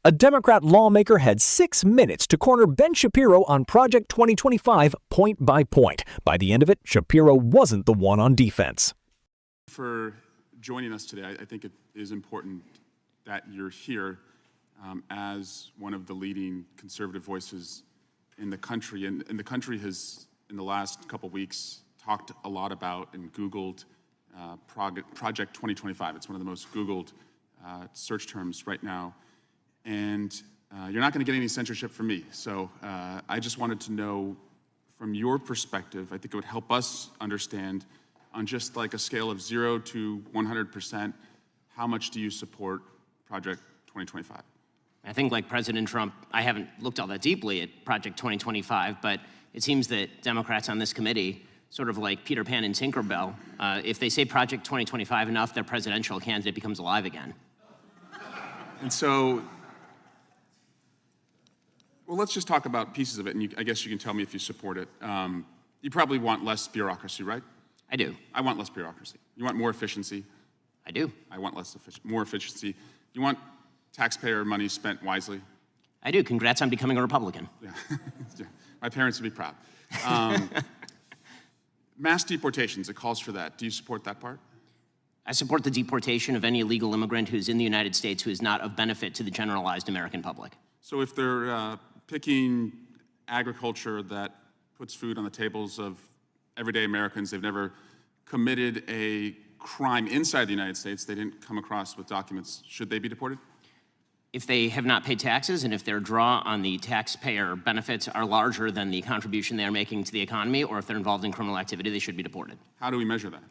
A Democrat lawmaker had 6 minutes to corner Ben Shapiro on Project 2025 point by point. By the end of it, Shapiro wasn't the one on defense. For joining us today, I think it is important that you're here as one of the leading conservative voices in the country. And the country has, in the last couple weeks, talked a lot about and Googled Project 2025. It's one of the most Googled search terms right now. And you're not going to get any censorship from me. So I just wanted to know, from your perspective, I think it would help us understand, on just like a scale of 0 to 100%, how much do you support Project 2025? I think, like President Trump, I haven't looked all that deeply at Project 2025, but it seems that Democrats on this committee, sort of like Peter Pan and Tinkerbell, if they say Project 2025 enough, their presidential candidate becomes alive again. And so, well, let's just talk about pieces of it, and I guess you can tell me if you support it. You probably want less bureaucracy, right? I do. I want less bureaucracy. You want more efficiency? I do. I want more efficiency. You want taxpayer money spent wisely? I do. Congrats on becoming a Republican. Yeah. Yeah. My parents would be proud. Mass deportations, it calls for that. Do you support that part? I support the deportation of any illegal immigrant who's in the United States who is not of benefit to the generalized American public. So if they're picking agriculture that puts food on the tables of everyday Americans, they've never committed a crime inside the United States, they didn't come across with documents, should they be deported? If they have not paid taxes and if their draw on the taxpayer benefits are larger than the contribution they are making to the economy, or if they're involved in criminal activity, they should be deported. How do we measure that?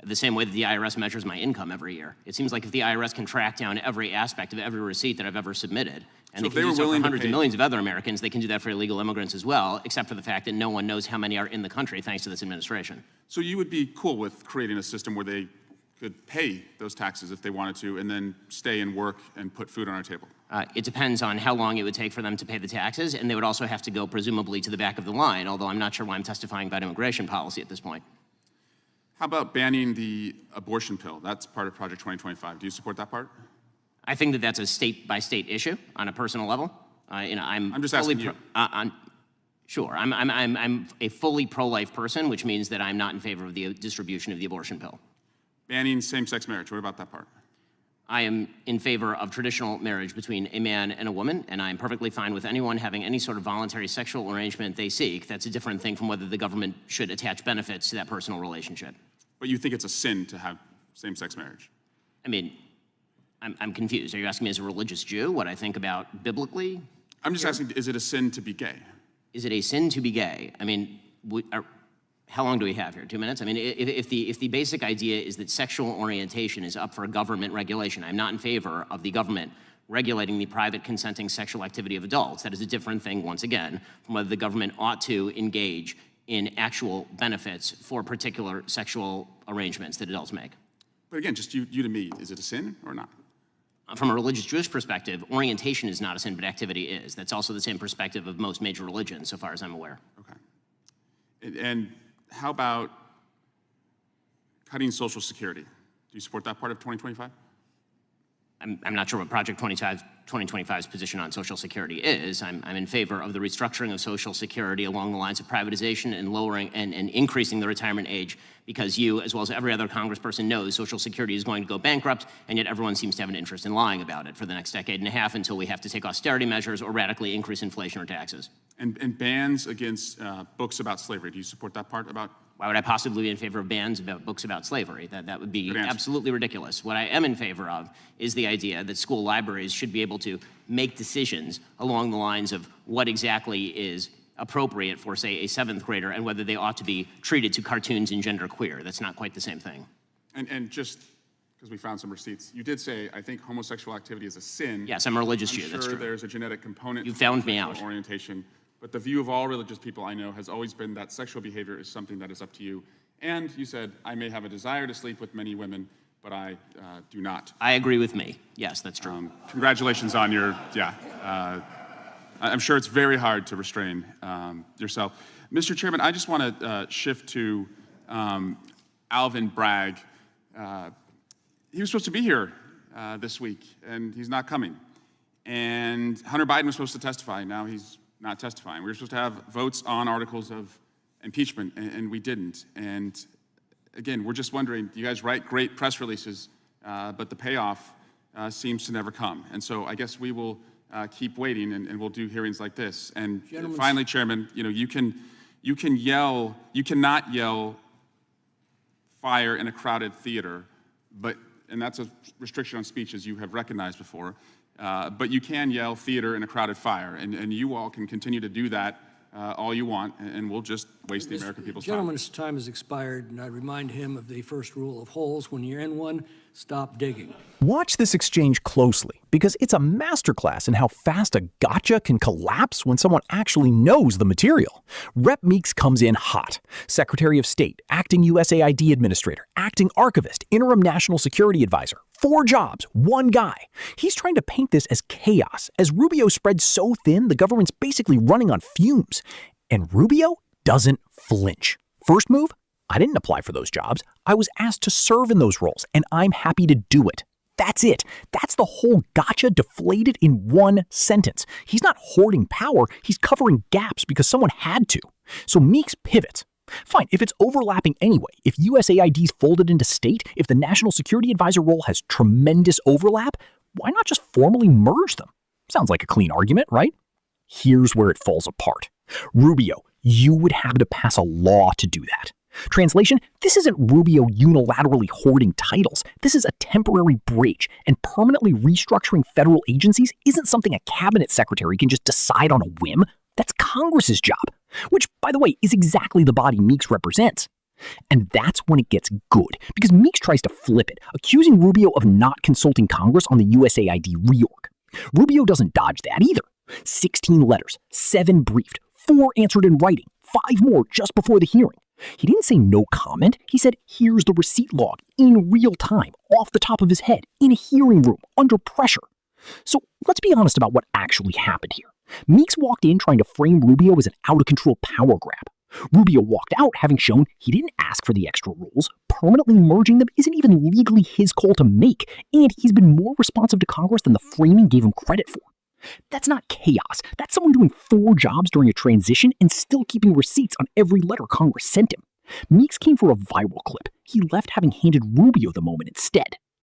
The same way that the IRS measures my income every year. It seems like if the IRS can track down every aspect of every receipt that I've ever submitted, and so they can do so for hundreds of millions of other Americans, they can do that for illegal immigrants as well, except for the fact that no one knows how many are in the country thanks to this administration. So you would be cool with creating a system where they could pay those taxes if they wanted to, and then stay and work and put food on our table? It depends on how long it would take for them to pay the taxes, and they would also have to go presumably to the back of the line, although I'm not sure why I'm testifying about immigration policy at this point. How about banning the abortion pill? That's part of Project 2025. Do you support that part? I think that that's a state-by-state issue on a personal level. I'm just asking you. Sure, I'm a fully pro-life person, which means that I'm not in favor of the distribution of the abortion pill. Banning same-sex marriage, what about that part? I am in favor of traditional marriage between a man and a woman, and I'm perfectly fine with anyone having any sort of voluntary sexual arrangement they seek. That's a different thing from whether the government should attach benefits to that personal relationship. But you think it's a sin to have same-sex marriage? I mean, I'm confused. Are you asking me as a religious Jew what I think about biblically? I'm just asking, is it a sin to be gay? Is it a sin to be gay? I mean, how long do we have here? 2 minutes? I mean, if the basic idea is that sexual orientation is up for government regulation, I'm not in favor of the government regulating the private consenting sexual activity of adults. That is a different thing, once again, from whether the government ought to engage in actual benefits for particular sexual arrangements that adults make. But again, just you to me, is it a sin or not? From a religious Jewish perspective, orientation is not a sin, but activity is. That's also the same perspective of most major religions, so far as I'm aware. Okay. And how about cutting Social Security? Do you support that part of 2025? I'm not sure what Project 2025's position on Social Security is. I'm in favor of the restructuring of Social Security along the lines of privatization and lowering and increasing the retirement age, because you, as well as every other congressperson, knows Social Security is going to go bankrupt, and yet everyone seems to have an interest in lying about it for the next decade and a half until we have to take austerity measures or radically increase inflation or taxes. And bans against books about slavery. Do you support that part about? Why would I possibly be in favor of bans about books about slavery? That would be absolutely ridiculous. What I am in favor of is the idea that school libraries should be able to make decisions along the lines of what exactly is appropriate for, say, a 7th grader and whether they ought to be treated to cartoons and genderqueer. That's not quite the same thing. And just because we found some receipts, you did say, I think homosexual activity is a sin. Yes, I'm a religious Jew, I'm that's sure true. There's a genetic component. You found me out. Orientation. But the view of all religious people I know has always been that sexual behavior is something that is up to you. And you said, I may have a desire to sleep with many women, but I do not. I agree with me. Yes, that's true. Congratulations on your, I'm sure it's very hard to restrain yourself. Mr. Chairman, I just want to shift to Alvin Bragg. He was supposed to be here this week, and he's not coming. And Hunter Biden was supposed to testify. Now he's not testifying. We were supposed to have votes on articles of impeachment, and we didn't. And again, we're just wondering, you guys write great press releases, but the payoff seems to never come. And so I guess we will keep waiting, and we'll do hearings like this. And finally, Chairman, you cannot yell fire in a crowded theater, and that's a restriction on speech, as you have recognized before. But you can yell theater in a crowded fire, and you all can continue to do that all you want, and we'll just waste the American people's time. Gentleman's time has expired, and I remind him of the first rule of holes. When you're in one, stop digging. Watch this exchange closely, because it's a masterclass in how fast a gotcha can collapse when someone actually knows the material. Rep. Meeks comes in hot. Secretary of State, acting USAID administrator, acting archivist, interim national security advisor. 4 jobs, 1 guy. He's trying to paint this as chaos. As Rubio spreads so thin, the government's basically running on fumes. And Rubio doesn't flinch. First move? I didn't apply for those jobs. I was asked to serve in those roles, and I'm happy to do it. That's it. That's the whole gotcha deflated in one sentence. He's not hoarding power. He's covering gaps because someone had to. So Meeks pivots. Fine, if it's overlapping anyway, if USAID's folded into state, if the National Security Advisor role has tremendous overlap, why not just formally merge them? Sounds like a clean argument, right? Here's where it falls apart. Rubio, you would have to pass a law to do that. Translation, this isn't Rubio unilaterally hoarding titles. This is a temporary breach, and permanently restructuring federal agencies isn't something a cabinet secretary can just decide on a whim. That's Congress's job, which, by the way, is exactly the body Meeks represents. And that's when it gets good, because Meeks tries to flip it, accusing Rubio of not consulting Congress on the USAID reorg. Rubio doesn't dodge that either. 16 letters, 7 briefed, 4 answered in writing, 5 more just before the hearing. He didn't say no comment. He said, here's the receipt log, in real time, off the top of his head, in a hearing room, under pressure. So let's be honest about what actually happened here. Meeks walked in trying to frame Rubio as an out-of-control power grab. Rubio walked out having shown he didn't ask for the extra rules. Permanently merging them isn't even legally his call to make, and he's been more responsive to Congress than the framing gave him credit for. That's not chaos. That's someone doing 4 jobs during a transition and still keeping receipts on every letter Congress sent him. Meeks came for a viral clip. He left having handed Rubio the moment instead.